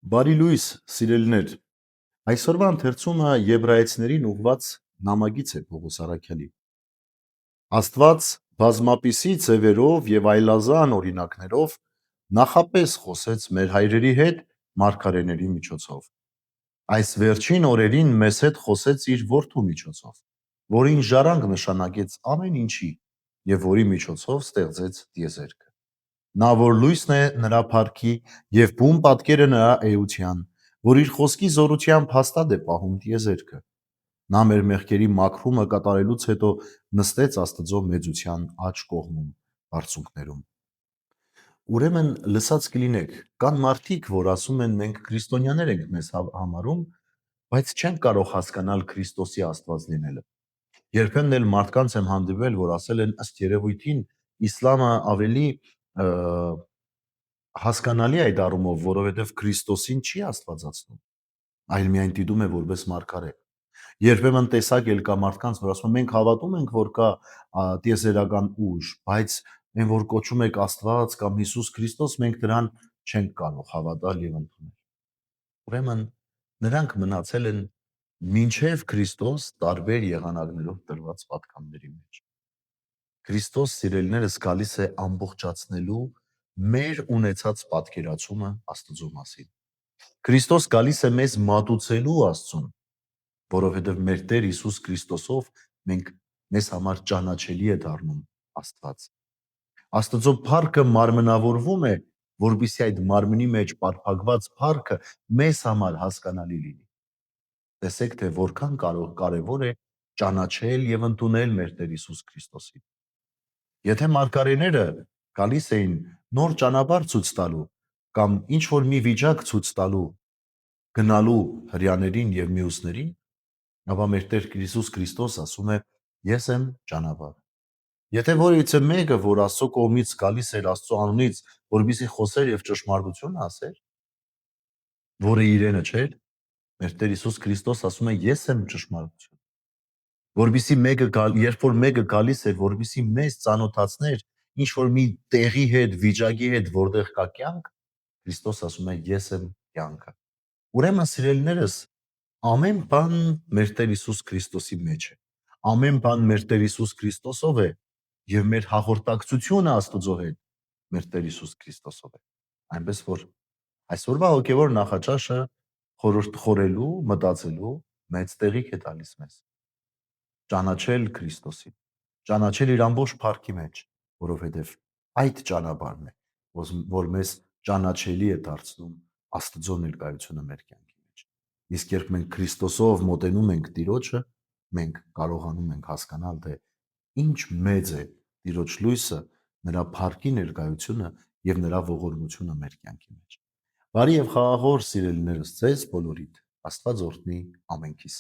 Բարի լույս, սիրելիներ։ Այսօրվա ընթերցումը Եբրայեցիներին ուղված նամակից է Պողոս առաքյալի։ Աստված բազմապիսի ձևերով եւ այլազան օրինակներով նախապես խոսեց մեր հայրերի հետ մարգարեների միջոցով։ Այս վերջին օրերին մեզ հետ խոսեց իր որդու միջոցով, որին ժառանգ նշանակեց ամեն ինչի եւ որի միջոցով ստեղծեց տիեզերքը։ Նա որ լույսն է նրա փառքի եւ բուն պատկերը նրա էության, որ իր խոսքի զորությամբ հաստատ է պահում տիեզերքը։ Նա մեր մեղքերի մաքրումը կատարելուց հետո նստեց Աստծո մեծության աջ կողմում բարձունքներում։ Ուրեմն լսած կլինեք, կան մարդիկ, որ ասում են մենք քրիստոնյաներ ենք մեզ համարում, բայց չեն կարող հասկանալ Քրիստոսի Աստված լինելը։ Երբեմն էլ մարդկանց եմ հանդիպել, որ ասել են ըստ երևույթին իսլամը ավելի հասկանալի է այդ առումով, որովհետև Քրիստոսին չի աստվածացնում, այլ միայն դիտում է որպես մարգարե։ Երբեմն տեսակ էլ կա մարդկանց, որ ասում են մենք հավատում ենք, որ կա տիեզերական ուժ, բայց այն որ կոչում եք Աստված կամ Հիսուս Քրիստոս, մենք դրան չենք կարող հավատալ եւ ընդունել։ Ուրեմն նրանք մնացել են մինչև Քրիստոս տարբեր եղանակներով տրված պատգամների մեջ։ Քրիստոս սիրելիներս գալիս է ամբողջացնելու մեր ունեցած պատկերացումը Աստծո մասին։ Քրիստոս գալիս է մեզ մատուցելու Աստծուն, որովհետև մեր Տեր Հիսուս Քրիստոսով մեզ համար ճանաչելի է դառնում Աստված։ Աստծո փառքը մարմնավորվում է, որպեսզի այդ մարմնի մեջ պարփակված փառքը մեզ համար հասկանալի լինի։ Տեսեք, թե որքան կարևոր է ճանաչել եւ ընդունել մեր Տեր Հիսուս Քրիստոսին։ Եթե մարգարեները գալիս էին նոր ճանապարհ ցույց տալու կամ ինչ որ մի վիճակ ցույց տալու, գնալու հրյաներին եւ մյուսներին, ապա մեր Տեր Հիսուս Քրիստոս ասում է. Ես եմ ճանապարհը։ Եթե որևիցե մեկը, որ Աստծո կողմից գալիս էր Աստծո անունից, որպեսզի խոսեր եւ ճշմարտությունը ասեր, որը իրենը չէր, մեր Տեր Հիսուս Քրիստոս ասում է. Ես եմ ճշմարտությունը։ Որպեսզի երբ որ մեկը գալիս էր, որպեսզի մեզ ծանոթացներ ինչ որ մի տեղի հետ, վիճակի հետ, որտեղ կա կյանք, Քրիստոս ասում է. Ես եմ կյանքը։ Ուրեմն սիրելիներս, ամեն բան մեր Տեր Հիսուս Քրիստոսի մեջ է։ Ամեն բան մեր Տեր Հիսուս Քրիստոսով է եւ մեր հաղորդակցությունը Աստծո հետ մեր Տեր Հիսուս Քրիստոսով է։ Այնպես որ այսօրվա հոգեվոր նախաճաշը խորելու, մտածելու մեծ տեղիք է տալիս մեզ։ Ճանաչել Քրիստոսին, ճանաչել իր ամբողջ փառքի մեջ, որովհետև այդ ճանապարհն է, որ մեզ ճանաչելի է դարձնում Աստծո ներկայությունը մեր կյանքի մեջ։ Իսկ երբ մենք Քրիստոսով մոտենում ենք Տիրոջը, մենք կարողանում ենք հասկանալ, թե ինչ մեծ է Տիրոջ լույսը, նրա փառքի ներկայությունը եւ նրա ողորմությունը մեր կյանքի մեջ։ Բարի եւ խաղաղ օր, սիրելիներս, ձեզ բոլորիդ։ Աստված օրհնի ամենքիս։